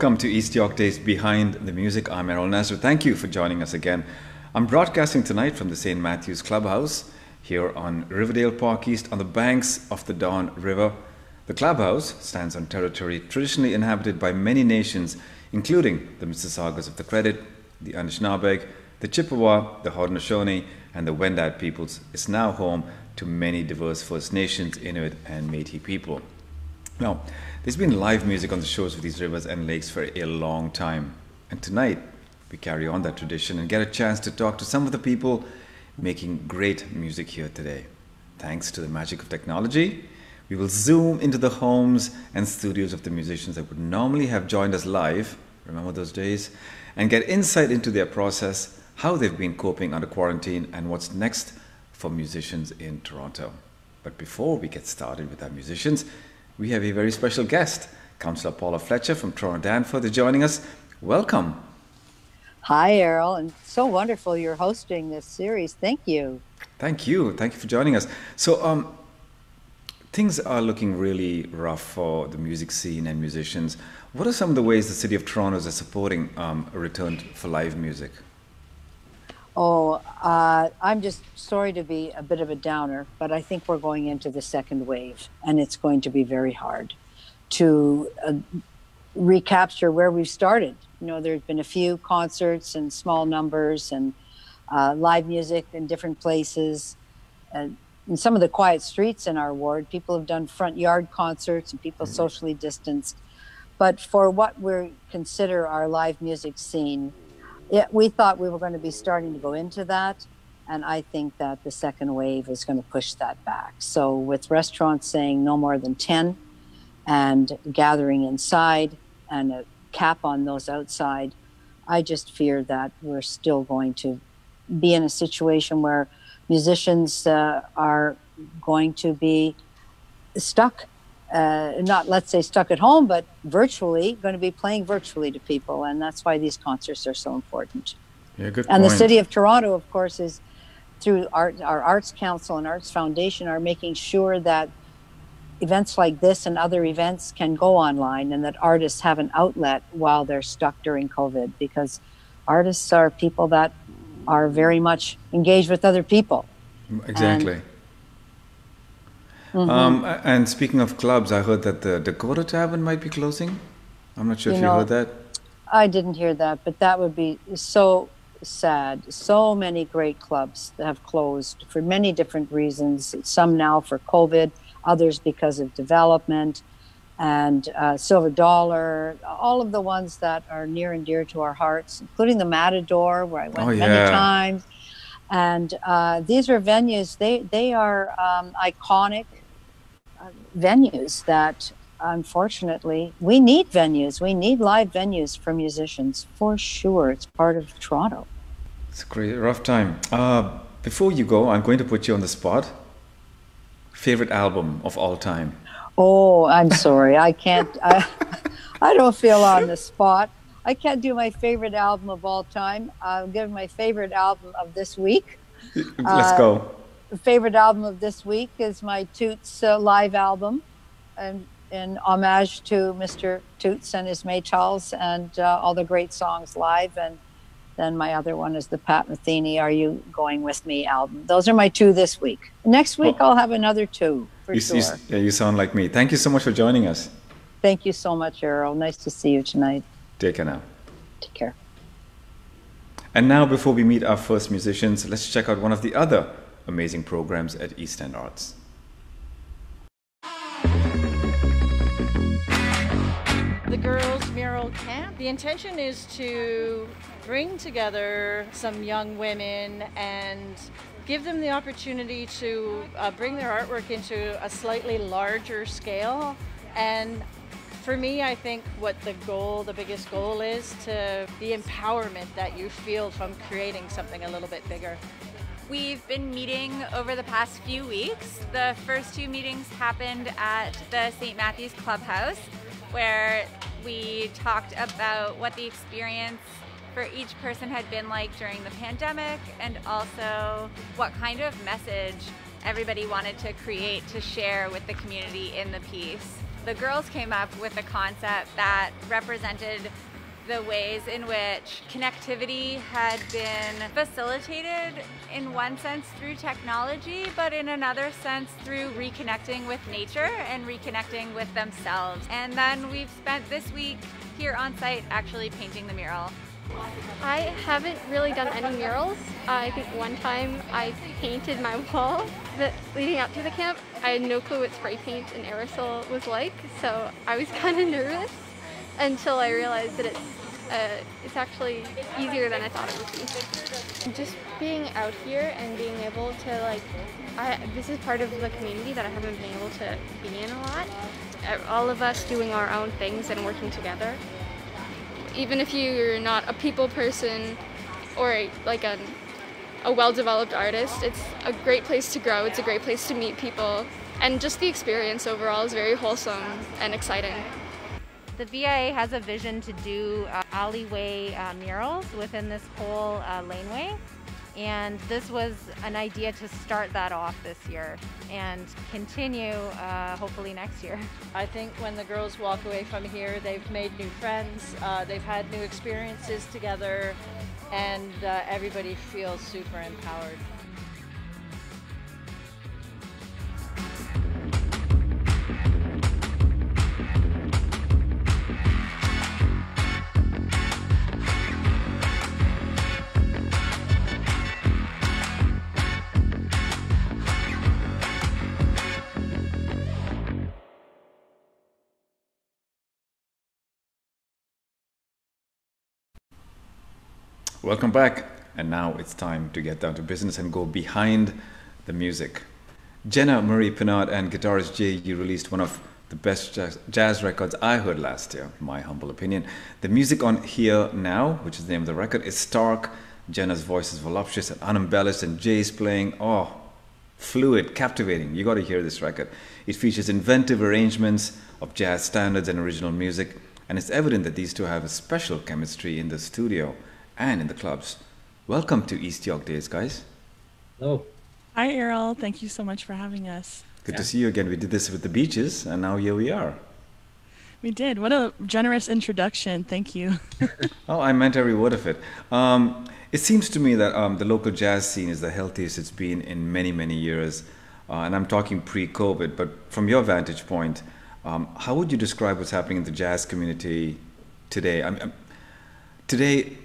welcome to East York Days Behind the Music. I'm Errol Nazareth. Thank you for joining us again. I'm broadcasting tonight from the St. Matthew's Clubhouse here on Riverdale Park East on the banks of the Don River. The clubhouse stands on territory traditionally inhabited by many nations, including the Mississaugas of the Credit, the Anishinaabe, the Chippewa, the Haudenosaunee, and the Wendat peoples. It's now home to many diverse First Nations, Inuit, and Métis people. Now, there's been live music on the shores of these rivers and lakes for a long time. And tonight, we carry on that tradition and get a chance to talk to some of the people making great music here today. Thanks to the magic of technology, we will zoom into the homes and studios of the musicians that would normally have joined us live, remember those days, and get insight into their process, how they've been coping under quarantine, and what's next for musicians in Toronto. But before we get started with our musicians, we have a very special guest. Councillor Paula Fletcher from Toronto Danforth is joining us. Welcome. Hi, Errol, and so wonderful you're hosting this series. Thank you. Thank you. Thank you for joining us. So, things are looking really rough for the music scene and musicians. What are some of the ways the City of Toronto is supporting a return for live music? I'm just sorry to be a bit of a downer, but I think we're going into the second wave, and it's going to be very hard to recapture where we've started. You know, there's been a few concerts and small numbers and live music in different places. And in some of the quiet streets in our ward, people have done front yard concerts and people socially distanced. But for what we consider our live music scene, we thought we were going to be starting to go into that. And I think that the second wave is going to push that back. So with restaurants saying no more than 10 and gathering inside and a cap on those outside, I just fear that we're still going to be in a situation where musicians are going to be stuck, not let's say stuck at home, but virtually, going to be playing virtually to people. And that's why these concerts are so important. Yeah, good and point. The City of Toronto, of course, is through our Arts Council and Arts Foundation are making sure that events like this and other events can go online and that artists have an outlet while they're stuck during COVID, because artists are people that are very much engaged with other people. Exactly. And speaking of clubs, I heard that the Dakota Tavern might be closing. I'm not sure if you heard that. I didn't hear that, but that would be so sad. So many great clubs have closed for many different reasons. Some now for COVID, others because of development, and Silver Dollar, all of the ones that are near and dear to our hearts, including the Matador, where I went many times. And these are venues, they are iconic venues that, unfortunately, we need venues. We need live venues for musicians, for sure. It's part of Toronto. It's a great, rough time. Before you go, I'm going to put you on the spot. Favorite album of all time? Oh, I'm sorry. I can't. I don't feel on the spot. I can't do my favorite album of all time. I'll give my favorite album of this week. Let's go. The favorite album of this week is my Toots live album, and in homage to Mr. Toots and his Maytals and all the great songs live. And then my other one is the Pat Metheny Are You Going With Me album. Those are my two this week. Next week, I'll have another two, for sure. You sound like me. Thank you so much for joining us. Thank you so much, Errol. Nice to see you tonight. Take care now. Take care. And now, before we meet our first musicians, let's check out one of the other amazing programs at East End Arts. The Girls Mural Camp. The intention is to bring together some young women and give them the opportunity to bring their artwork into a slightly larger scale. And for me, I think what the biggest goal is to the empowerment that you feel from creating something a little bit bigger. We've been meeting over the past few weeks. The first two meetings happened at the St. Matthew's Clubhouse, where we talked about what the experience for each person had been like during the pandemic, and also what kind of message everybody wanted to create to share with the community in the piece. The girls came up with a concept that represented the ways in which connectivity had been facilitated in one sense through technology, but in another sense through reconnecting with nature and reconnecting with themselves. And then we've spent this week here on site actually painting the mural. I haven't really done any murals. I think one time I painted my wall leading up to the camp. I had no clue what spray paint and aerosol was like, so I was kind of nervous until I realized that it's actually easier than I thought it would be. Just being out here and being able to this is part of the community that I haven't been able to be in a lot. All of us doing our own things and working together. Even if you're not a people person or a well-developed artist, it's a great place to grow. It's a great place to meet people. And just the experience overall is very wholesome and exciting. The VIA has a vision to do alleyway murals within this whole laneway, and this was an idea to start that off this year and continue hopefully next year. I think when the girls walk away from here, they've made new friends, they've had new experiences together, and everybody feels super empowered. Welcome back, and now it's time to get down to business and go behind the music. Jenna Marie Pinard and guitarist Jay, you released one of the best jazz records I heard last year, my humble opinion. The music on Here Now, which is the name of the record, is stark. Jenna's voice is voluptuous and unembellished, and Jay's playing, fluid, captivating. You got to hear this record. It features inventive arrangements of jazz standards and original music, and it's evident that these two have a special chemistry in the studio and in the clubs. Welcome to East York Days, guys. Hello. Hi, Errol. Thank you so much for having us. Good to see you again. We did this with the Beaches, and now here we are. We did. What a generous introduction. Thank you. Oh, I meant every word of it. It seems to me that the local jazz scene is the healthiest it's been in many, many years. And I'm talking pre-COVID, but from your vantage point, how would you describe what's happening in the jazz community today? Today,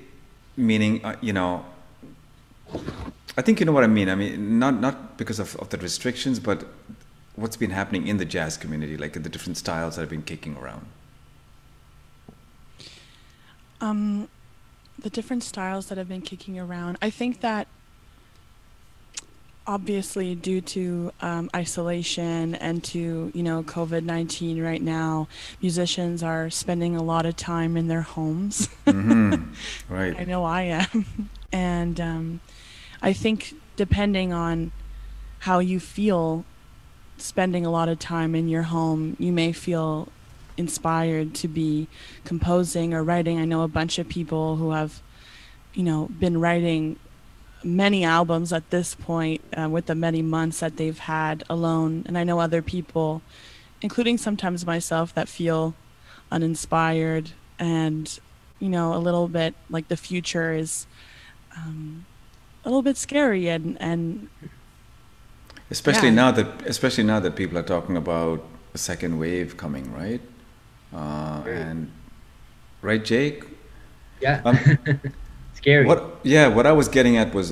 meaning, I think you know what I mean. I mean, not because of the restrictions, but what's been happening in the jazz community, like the different styles that have been kicking around. The different styles that have been kicking around. I think that obviously due to isolation and to, COVID-19 right now, musicians are spending a lot of time in their homes. Mm-hmm. Right. I know I am. And I think depending on how you feel spending a lot of time in your home, you may feel inspired to be composing or writing. I know a bunch of people who have, been writing many albums at this point with the many months that they've had alone. And I know other people, including sometimes myself, that feel uninspired and, a little bit like the future is a little bit scary and especially now that people are talking about a second wave coming, right? And right, Jake? Yeah. Scary. What I was getting at was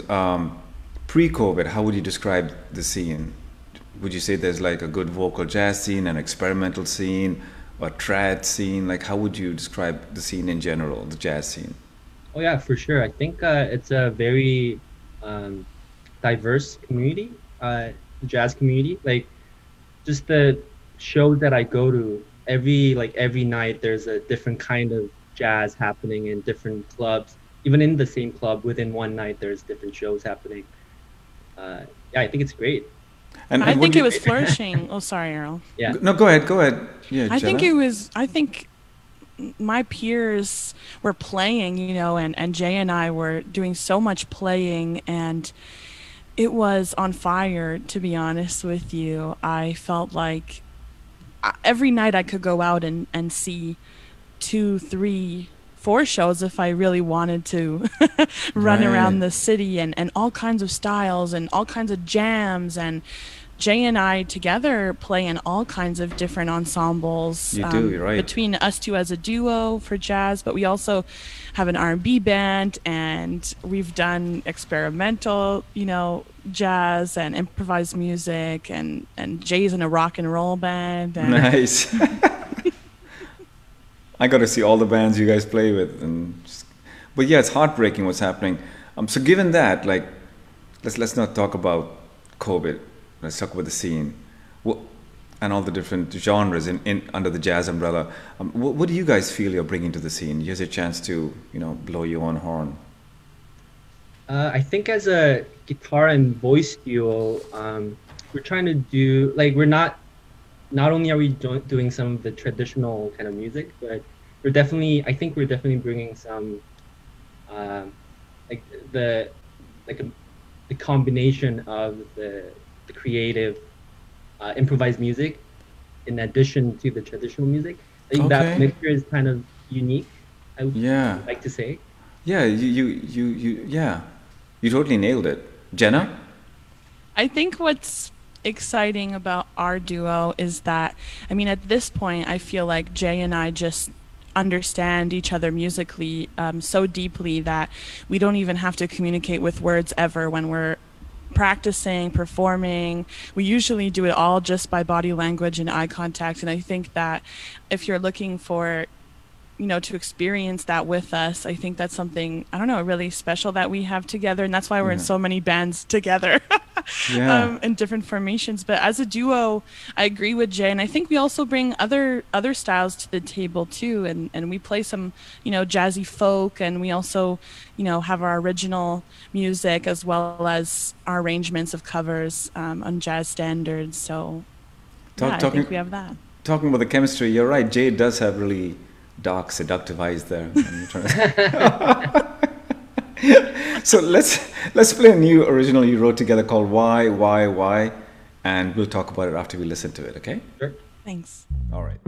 pre-COVID, how would you describe the scene? Would you say there's like a good vocal jazz scene, an experimental scene, a trad scene? Like, how would you describe the scene in general, the jazz scene? Oh yeah, for sure. I think it's a very diverse community, the jazz community. Like, just the shows that I go to, every night there's a different kind of jazz happening in different clubs. Even in the same club, within one night, there's different shows happening. I think it's great. And I think it was flourishing. Oh, sorry, Errol. Yeah. No, go ahead. Yeah, I think my peers were playing, and Jay and I were doing so much playing, and it was on fire, to be honest with you. I felt like every night I could go out and see 2, 3, 4 shows if I really wanted to run around the city, and all kinds of styles and all kinds of jams. And Jay and I together play in all kinds of different ensembles. You do, you're right. Between us two as a duo for jazz, but we also have an R&B band, and we've done experimental, jazz and improvised music, and Jay's in a rock and roll band. And nice. I got to see all the bands you guys play with, but yeah, it's heartbreaking what's happening. So given that, like, let's not talk about COVID. Let's talk about the scene, and all the different genres in under the jazz umbrella. What do you guys feel you're bringing to the scene? Here's a chance to blow your own horn. I think as a guitar and voice duo, we're trying to do, like, we're not only are we doing some of the traditional kind of music, but we're definitely bringing some the combination of the creative improvised music in addition to the traditional music. I think that mixture is kind of unique, I would like to say. Yeah, you totally nailed it. Jenna? I think what's exciting about our duo is that, at this point, I feel like Jay and I just understand each other musically so deeply that we don't even have to communicate with words ever when we're practicing, performing. We usually do it all just by body language and eye contact. And I think that if you're looking for, to experience that with us, I think that's something, really special that we have together. And that's why we're in so many bands together in different formations. But as a duo, I agree with Jay. And I think we also bring other styles to the table too. And we play some, jazzy folk, and we also, have our original music as well as our arrangements of covers on jazz standards. So I think we have that. Talking about the chemistry, you're right. Jay does have really dark, seductive eyes there. So let's play a new original you wrote together called Why, and we'll talk about it after we listen to it, okay? Sure. Thanks. All right.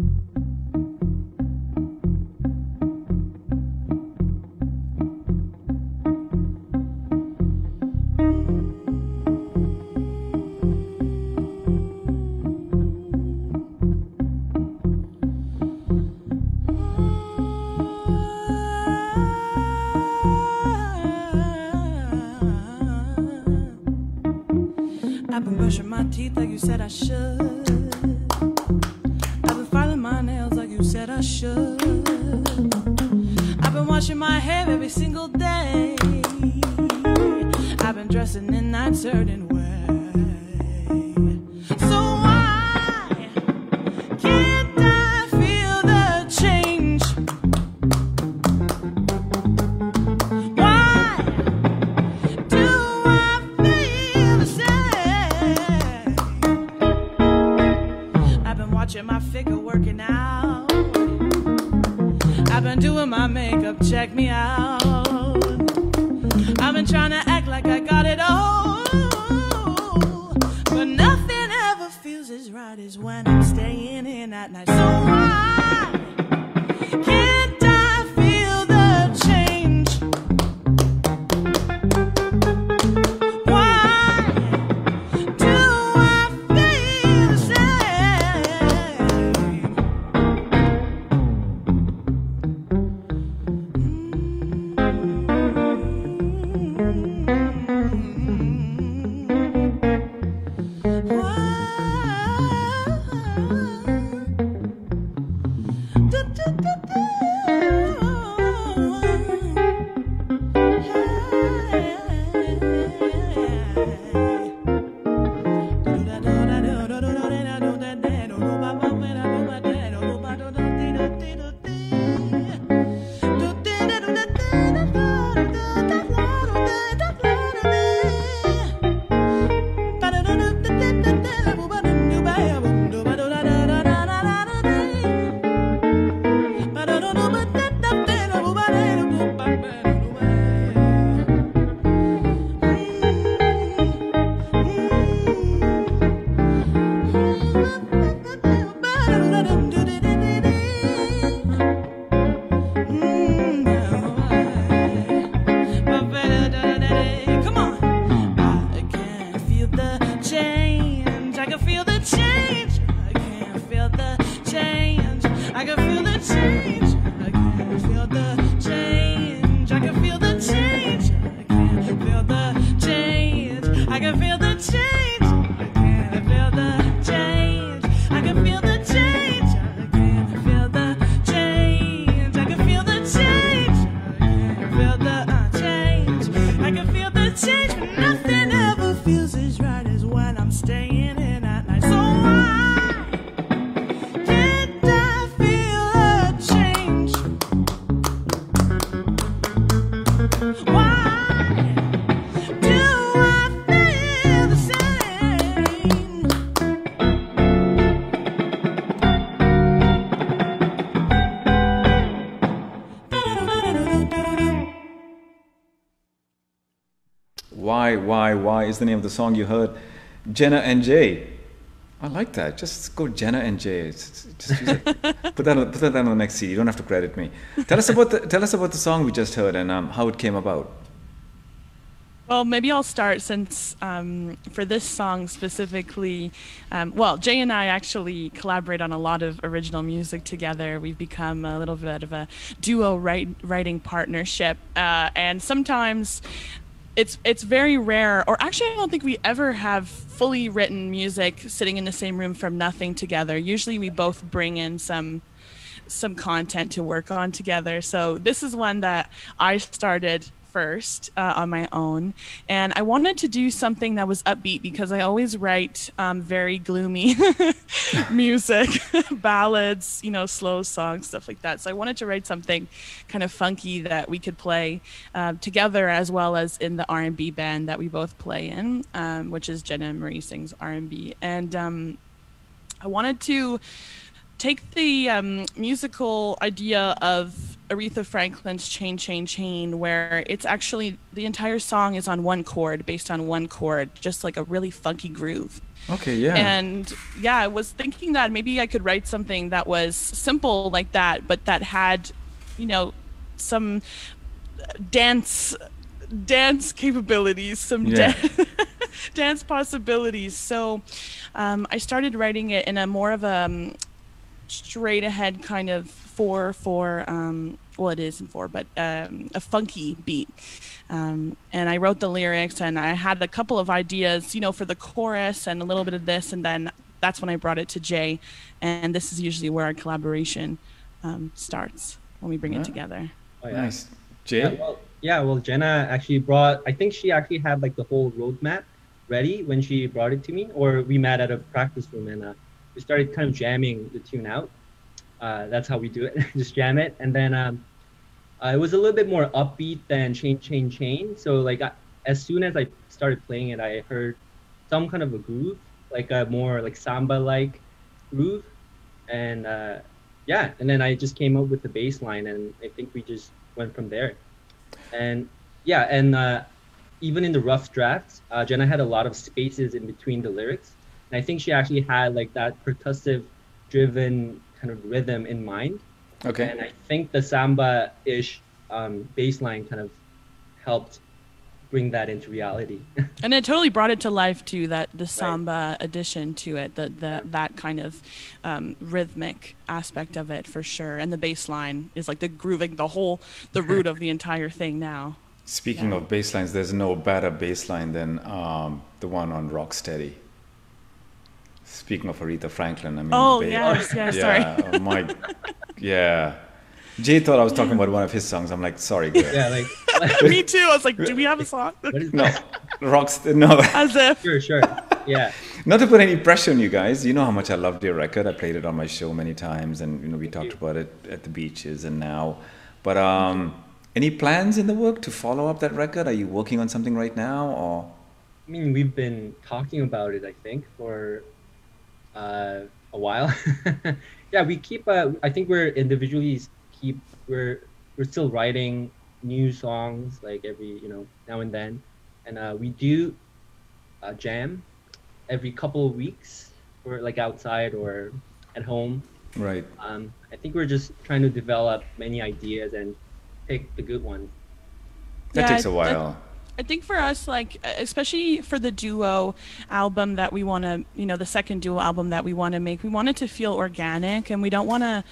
I've been brushing my teeth like you said I should. I've been filing my nails like you said I should. I've been washing my hair every single day. I've been dressing in that certain way. So why can't I feel the change? Why do I feel the same? I've been watching my figure working out. I've been doing my makeup, check me out. I've been trying to act like I got it all, but nothing ever feels as right as when I'm staying in at night. So why can't I feel the change? Why do I feel the same? feel the change. I can feel the change, but nothing ever feels as right as when I'm staying in at night. So why can't I feel a change? Why do I feel the same? Why is the name of the song you heard. Jenna and Jay. I like that. Just go Jenna and Jay. Just use it. Put that on the next CD. You don't have to credit me. Tell us about the song we just heard and how it came about. Well, maybe I'll start since for this song specifically, well, Jay and I actually collaborate on a lot of original music together. We've become a little bit of a duo writing partnership, and sometimes it's very rare, or actually I don't think we ever have fully written music sitting in the same room from nothing together. Usually we both bring in some content to work on together. So this is one that I started first on my own, and I wanted to do something that was upbeat because I always write very gloomy music, ballads, slow songs, stuff like that. So I wanted to write something kind of funky that we could play together, as well as in the R&B band that we both play in, which is Jenna Marie Sings R&B. And I wanted to take the musical idea of Aretha Franklin's Chain, Chain, Chain, where it's actually the entire song is on one chord, based on one chord, just like a really funky groove. Okay, yeah. And yeah, I was thinking that maybe I could write something that was simple like that, but that had, some dance capabilities, some dance possibilities. So I started writing it in a more of a straight ahead kind of it is in 4, but a funky beat. And I wrote the lyrics, and I had a couple of ideas, for the chorus and a little bit of this, and then that's when I brought it to Jay. And this is usually where our collaboration starts, when we bring it together. Oh, yeah. Nice. Jay? Well, Jenna actually I think she actually had like the whole roadmap ready when she brought it to me, or we met at a practice room and we started kind of jamming the tune out. That's how we do it, just jam it. And then it was a little bit more upbeat than Chain, Chain, Chain. So like as soon as I started playing it, I heard some kind of a groove, like a more like samba-like groove. And and then I just came up with the bass line, and I think we just went from there. And even in the rough drafts, Jenna had a lot of spaces in between the lyrics. And I think she actually had like that percussive driven kind of rhythm in mind. Okay. And I think the samba-ish bass line kind of helped bring that into reality. And it totally brought it to life too, the samba addition to it, that kind of rhythmic aspect of it for sure. And the bass line is like the grooving, the root of the entire thing now. Speaking of bass lines, there's no better bass line than the one on Rocksteady. Speaking of Aretha Franklin, I mean... Oh, yes, sorry. Oh my... Yeah. Jay thought I was talking about one of his songs. I'm like, sorry, girl. Yeah, like... Me too. I was like, do we have a song? No. No. As if. Sure. Yeah. Not to put any pressure on you guys. You know how much I loved your record. I played it on my show many times, and we talked about it at the beaches and now. But any plans in the work to follow up that record? Are you working on something right now, or...? I mean, we've been talking about it, I think, for... a while. Yeah, we keep I think we're still writing new songs like every now and then, and we do jam every couple of weeks, or like outside or at home. Right. I think we're just trying to develop many ideas and pick the good ones. That takes a while. I think for us, like, especially for the duo album that we want to, the second duo album that we want to make, we want it to feel organic, and we don't want to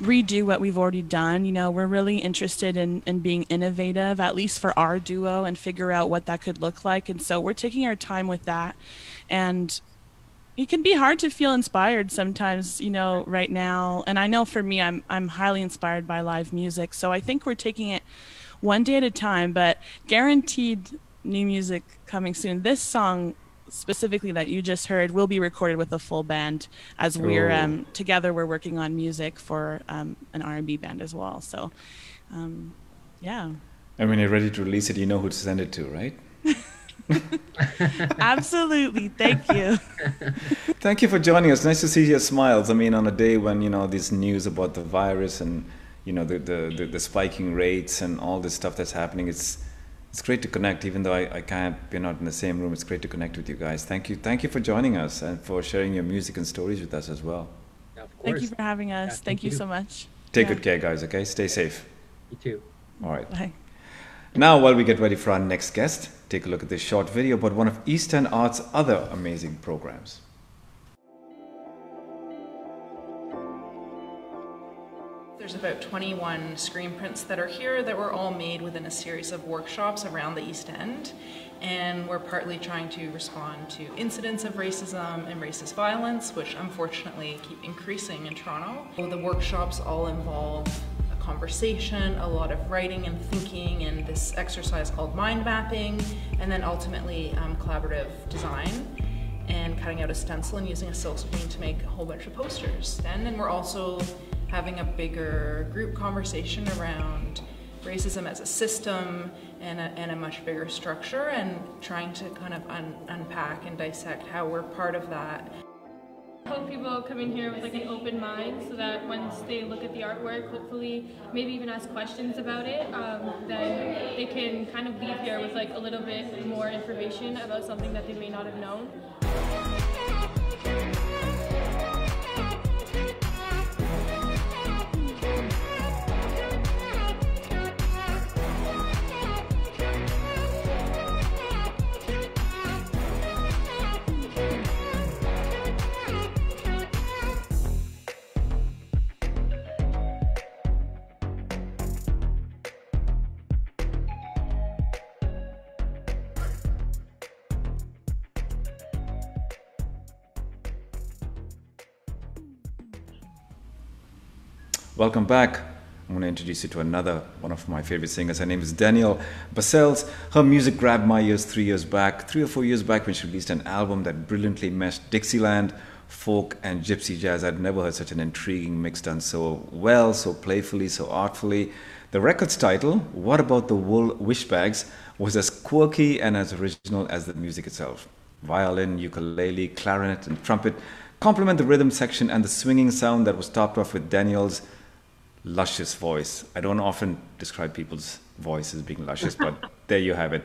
redo what we've already done. We're really interested in being innovative, at least for our duo, and figure out what that could look like. And so we're taking our time with that. And it can be hard to feel inspired sometimes, right now. And I know for me, I'm highly inspired by live music. So I think we're taking it one day at a time, but guaranteed new music coming soon. This song specifically that you just heard will be recorded with a full band, as we're together we're working on music for an R&B band as well. So yeah. And when you're ready to release it, you know who to send it to, right? Absolutely. Thank you. Thank you for joining us. Nice to see your smiles. I mean, on a day when, you know, this news about the virus and, you know, the spiking rates and all this stuff that's happening, it's great to connect. Even though I can't, we're not in the same room, it's great to connect with you guys. Thank you for joining us and for sharing your music and stories with us as well. Yeah, of course. Thank you for having us. Yeah, thank you so much. Take good care, guys, okay? Stay safe. You too. All right. Bye. Now, while we get ready for our next guest, take a look at this short video about one of East End Art's other amazing programs. There's about 21 screen prints that are here that were all made within a series of workshops around the East End, and we're partly trying to respond to incidents of racism and racist violence, which unfortunately keep increasing in Toronto. The workshops all involve a conversation, a lot of writing and thinking, and this exercise called mind mapping, and then ultimately collaborative design and cutting out a stencil and using a silk screen to make a whole bunch of posters. And then we're also having a bigger group conversation around racism as a system and a much bigger structure, and trying to kind of unpack and dissect how we're part of that. I hope people come in here with like an open mind, so that once they look at the artwork, hopefully maybe even ask questions about it, then they can kind of leave here with like a little bit more information about something that they may not have known. Welcome back. I'm going to introduce you to another one of my favorite singers. Her name is Denielle Bassels. Her music grabbed my ears 3 or 4 years back when she released an album that brilliantly meshed Dixieland, folk and gypsy jazz. I'd never heard such an intriguing mix done so well, so playfully, so artfully. The record's title, What About the Wool Wishbags, was as quirky and as original as the music itself. Violin, ukulele, clarinet and trumpet complement the rhythm section and the swinging sound that was topped off with Danielle's luscious voice. I don't often describe people's voice as being luscious, but there you have it.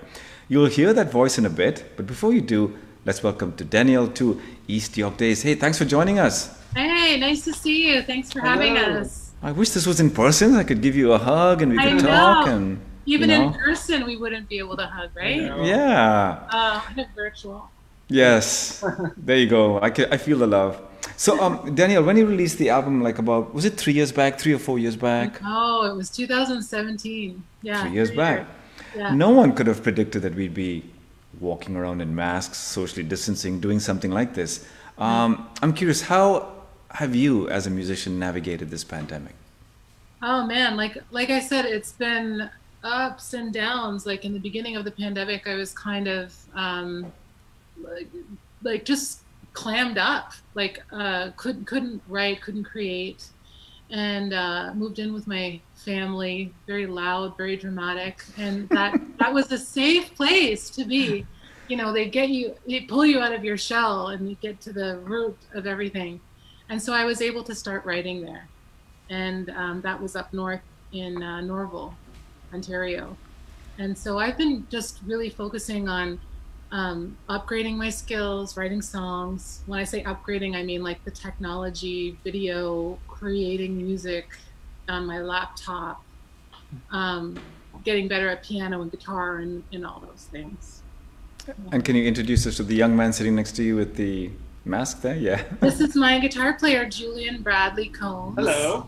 You'll hear that voice in a bit, but before you do, let's welcome to Denielle to East York Days. Hey, thanks for joining us. Hey, nice to see you. Thanks for having us. I wish this was in person. I could give you a hug and we could talk. And even in person, we wouldn't be able to hug, right? Yeah. Virtual. Yes. There you go. I feel the love. So, Denielle, when you released the album, like about, was it 3 years back, 3 or 4 years back? Oh, it was 2017. Yeah. 3 years back. Yeah. No one could have predicted that we'd be walking around in masks, socially distancing, doing something like this. I'm curious, how have you, as a musician, navigated this pandemic? Oh man, like I said, it's been ups and downs. Like in the beginning of the pandemic, I was kind of like just clammed up, like couldn't write, couldn't create, and moved in with my family, very loud, very dramatic, and that was a safe place to be. You know, they pull you out of your shell and you get to the root of everything. And so I was able to start writing there, and that was up north in Norval, Ontario. And so I've been just really focusing on upgrading my skills, writing songs. When I say upgrading, I mean like the technology, video, creating music on my laptop, getting better at piano and guitar and all those things. And can you introduce us to the young man sitting next to you with the mask there? Yeah. This is my guitar player, Julian Bradley Combs. Hello.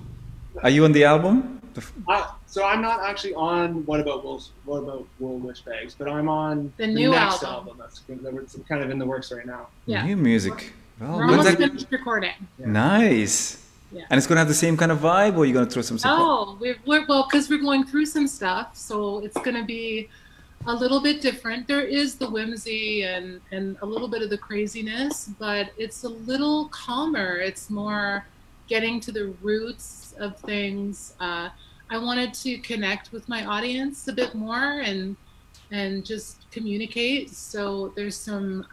Are you on the album? So I'm not actually on What About Wool Wishbags, but I'm on the new next album. That's kind of in the works right now. Yeah. New music. Well, we're almost finished recording. Yeah. Nice. Yeah. And it's going to have the same kind of vibe, or you're going to throw some support? Oh, well, because we're going through some stuff, so it's going to be a little bit different. There is the whimsy and a little bit of the craziness, but it's a little calmer. It's more getting to the roots of things. I wanted to connect with my audience a bit more and just communicate. So there's some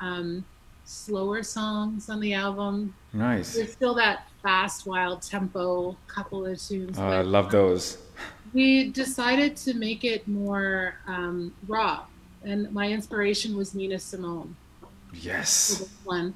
slower songs on the album. Nice. There's still that fast, wild tempo couple of tunes. Oh, I love those. We decided to make it more raw, and my inspiration was Nina Simone. Yes. For this one.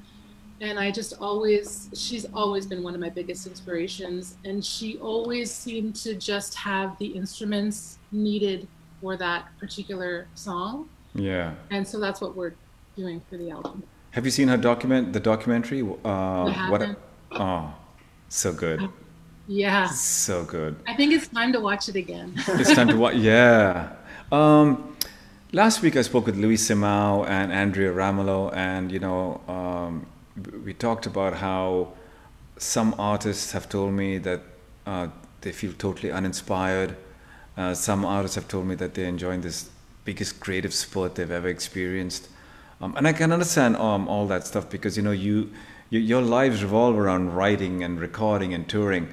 And she's always been one of my biggest inspirations, and she always seemed to just have the instruments needed for that particular song. Yeah. And so that's what we're doing for the album. Have you seen her documentary? I haven't. Oh, so good. Yeah. So good. I think it's time to watch it again. It's time to watch. Yeah. Last week I spoke with Louis Simao and Andrea Ramelow, and we talked about how some artists have told me that they feel totally uninspired. Some artists have told me that they're enjoying this biggest creative spurt they've ever experienced. And I can understand all that stuff because your lives revolve around writing and recording and touring.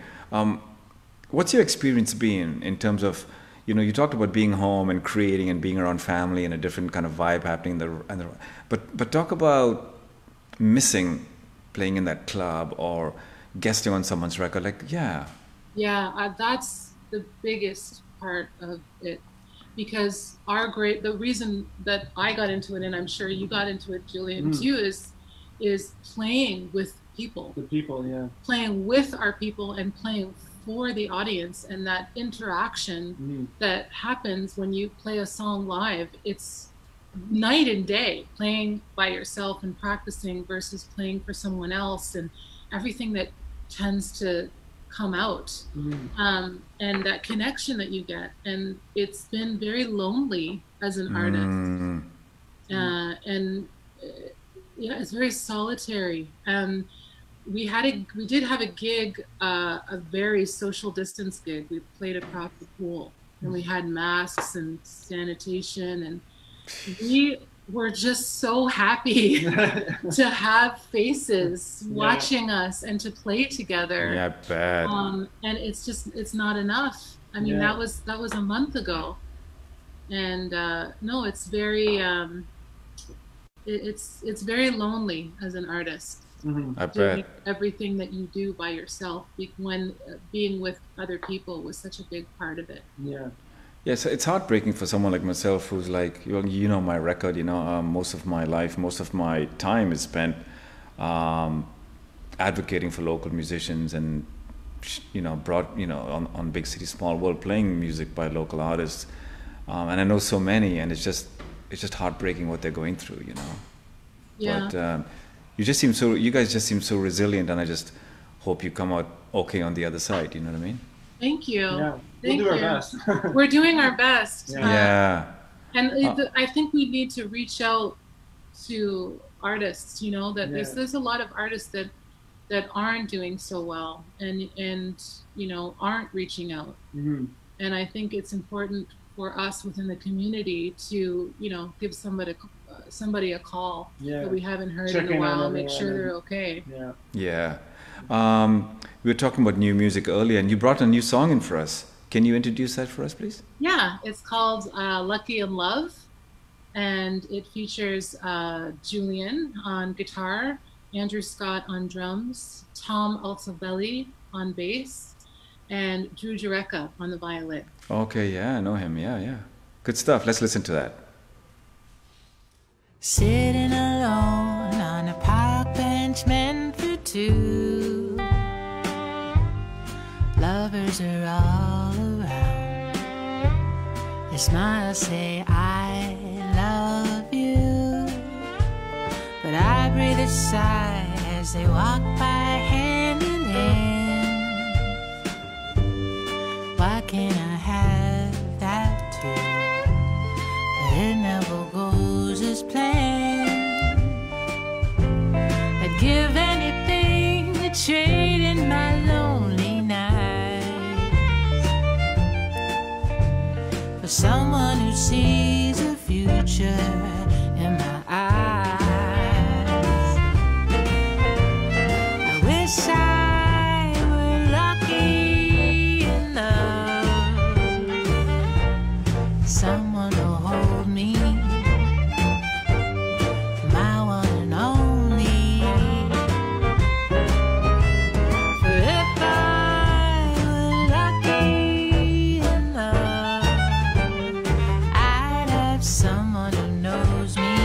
What's your experience been in terms of, you talked about being home and creating and being around family and a different kind of vibe happening, but talk about missing playing in that club or guesting on someone's record. Yeah, that's the biggest part of it, because the reason that I got into it, and I'm sure you got into it, Julian, too, is playing with people. The people, yeah. Playing with our people and playing for the audience, and that interaction that happens when you play a song live, it's night and day. Playing by yourself and practicing versus playing for someone else, and everything that tends to come out, and that connection that you get. And it's been very lonely as an artist, and yeah, it's very solitary. We did have a gig, a very social distance gig. We played across the pool, and we had masks and sanitation, and we were just so happy to have faces watching us and to play together. Yeah, bad. And it's not enough. I mean, that was a month ago, and no, it's very it's very lonely as an artist. I doing bet. everything that you do by yourself, when being with other people was such a big part of it. Yeah. Yeah, so it's heartbreaking for someone like myself who's like, my record, most of my life, most of my time is spent advocating for local musicians and, on Big City Small World, playing music by local artists. And I know so many, and it's just heartbreaking what they're going through, Yeah. But you guys just seem so resilient, and I just hope you come out okay on the other side, you know what I mean? Thank you. Yeah. Thank We'll do you. our best. We're doing our best. Yeah. And I think we need to reach out to artists, there's a lot of artists that aren't doing so well and aren't reaching out. And I think it's important for us within the community to, give somebody a call that we haven't heard in a while, make sure they're okay. Yeah. We were talking about new music earlier, and you brought a new song in for us. Can you introduce that for us, please? Yeah, it's called Lucky in Love, and it features Julian on guitar, Andrew Scott on drums, Tom Altavelli on bass, and Drew Jureka on the violin. Okay, yeah, I know him. Yeah. Good stuff. Let's listen to that. Sitting alone on a park bench meant for two. Lovers are all around. They smile, say I love you. But I breathe a sigh as they walk by hand in hand. Why can't I have that too? But it never goes as planned. I'd give anything to trade in my lonely someone to hold me, my one and only. For if I were lucky enough, I'd have someone who knows me,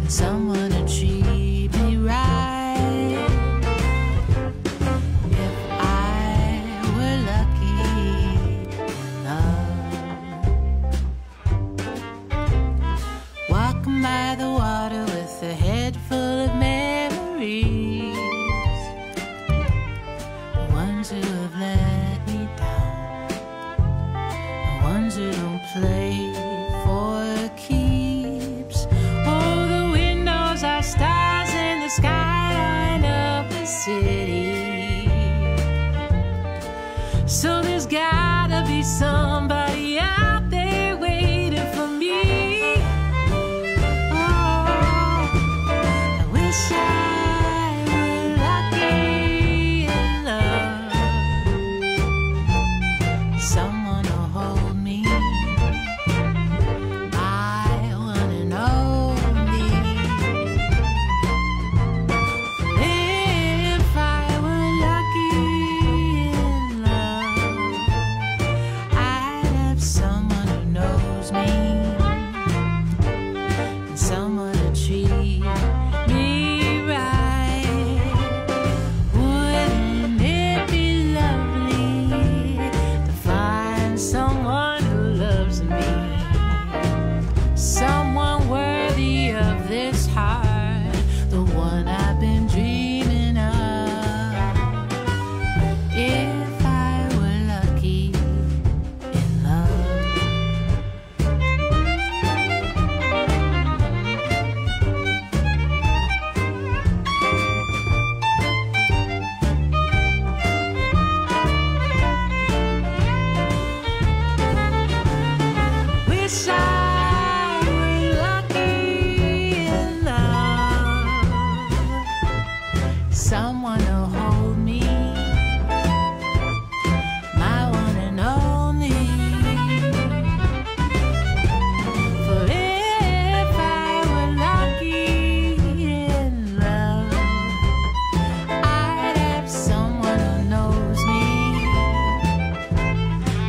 and someone to treat me right. If I were lucky enough, walking by the water with a head full of memories, the ones who have let me down, the ones who don't play for keeps. Oh, the windows are stars in the skyline of the city. So there's gotta be somebody out there waiting for me. Oh, I wish I were lucky enough, someone to hold me, my one and only. If I were lucky enough, I'd have someone who knows me, and someone to treat me right. Wouldn't it be lovely to find someone who loves me, someone worthy of this heart, the one I've been dreaming of? If I were lucky in love. Wish I were lucky enough, someone to hold me, my one and only. For if I were lucky in love, I'd have someone who knows me,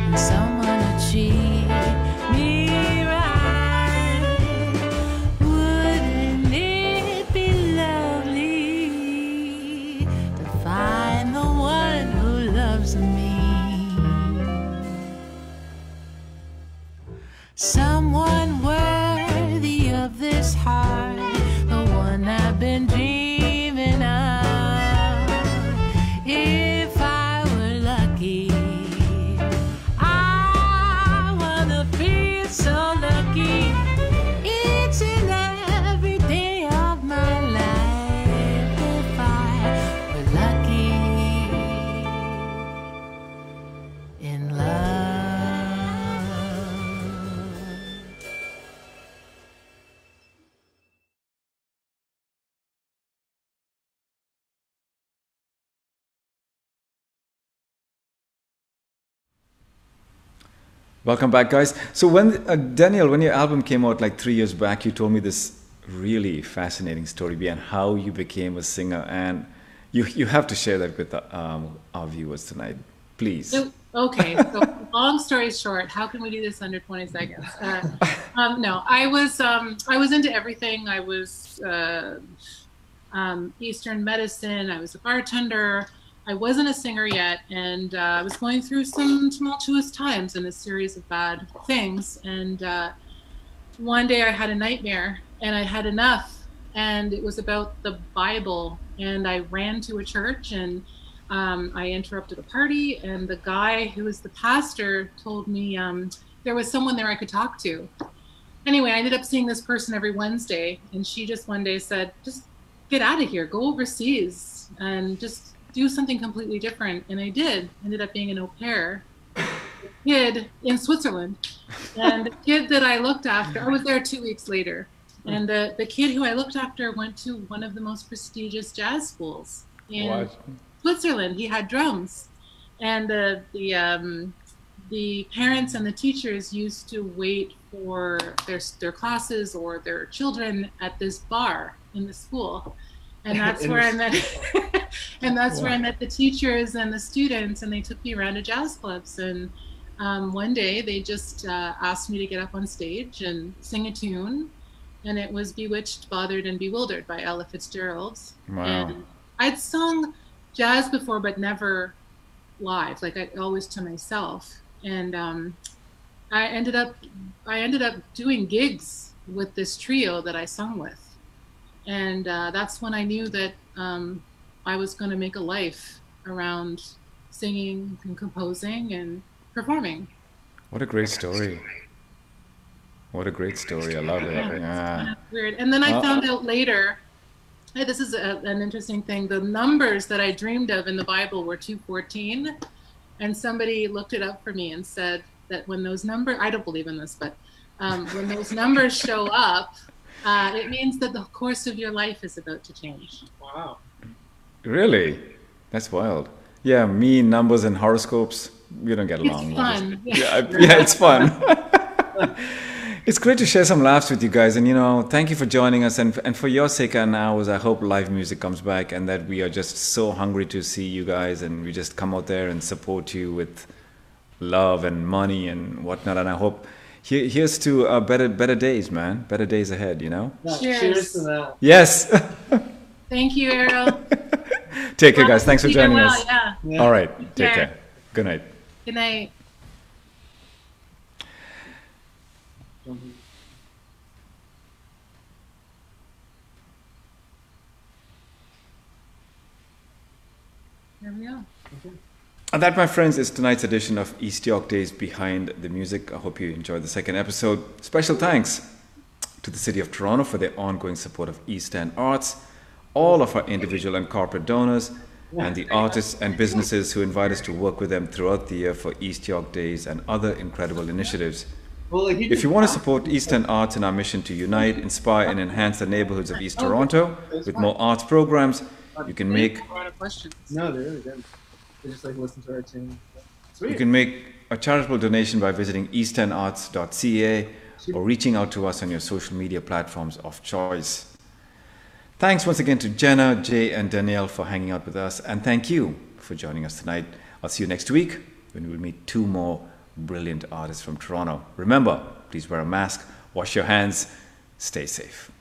and someone to treat me right. Wouldn't it be lovely to find the one who loves me, someone worthy of this heart, the one I've been dreaming of? If I were lucky, I wanna be so lucky each and every day of my life. If I were lucky in love. Welcome back, guys. So when Danielle, when your album came out like 3 years back, you told me this really fascinating story behind how you became a singer, and you have to share that with our viewers tonight, please. Okay, so long story short, how can we do this under 20 seconds? No, I was into everything. I was Eastern medicine. I was a bartender. I wasn't a singer yet, and I was going through some tumultuous times and a series of bad things. And one day I had a nightmare, and I had enough, and it was about the Bible. And I ran to a church, and I interrupted a party, and the guy who was the pastor told me there was someone there I could talk to. Anyway, I ended up seeing this person every Wednesday, and she just one day said, just get out of here, go overseas, and just do something completely different. And I did. Ended up being an au pair kid in Switzerland. And the kid that I looked after, I was there 2 weeks later. And the kid who I looked after went to one of the most prestigious jazz schools in Switzerland. He had drums. And the the parents and the teachers used to wait for their classes or their children at this bar in the school. And that's where I met and that's where I met the teachers and the students, and they took me around to jazz clubs. And one day they just asked me to get up on stage and sing a tune, and it was Bewitched, Bothered, and Bewildered by Ella Fitzgerald. Wow. And I'd sung jazz before, but never live, like always to myself. And I ended up doing gigs with this trio that I sung with. And that's when I knew that I was going to make a life around singing and composing and performing. What a great story. What a great story. I love it. Yeah. Weird. And then I found out later, hey, this is an interesting thing. The numbers that I dreamed of in the Bible were 214. And somebody looked it up for me and said that when those numbers, I don't believe in this, but when those numbers show up, it means that the course of your life is about to change. Wow. Really? That's wild. Yeah, me, numbers, and horoscopes, we don't get along. It's fun. Yeah, it's fun. It's great to share some laughs with you guys. And, thank you for joining us. And for your sake and ours, I hope live music comes back, and that we are just so hungry to see you guys, and we just come out there and support you with love and money and whatnot. And I hope here's to better days, man. Better days ahead, Yeah, cheers to that. Yes. Thank you, Errol. Take care, guys. Thanks for joining us. Yeah. All right. Take care. Good night. Good night. There we go. Okay. And that, my friends, is tonight's edition of East York Days Behind the Music. I hope you enjoyed the second episode. Special thanks to the City of Toronto for their ongoing support of East End Arts, all of our individual and corporate donors, and the artists and businesses who invite us to work with them throughout the year for East York Days and other incredible initiatives. If you want to support East End Arts in our mission to unite, inspire, and enhance the neighborhoods of East Toronto with more arts programs, you can make... No, they really didn't. They just listen to our tune. Sweet. You can make a charitable donation by visiting eastendarts.ca or reaching out to us on your social media platforms of choice. Thanks once again to Jenna, Jay, and Denielle for hanging out with us, and thank you for joining us tonight. I'll see you next week when we'll meet two more brilliant artists from Toronto. Remember, please wear a mask, wash your hands, stay safe.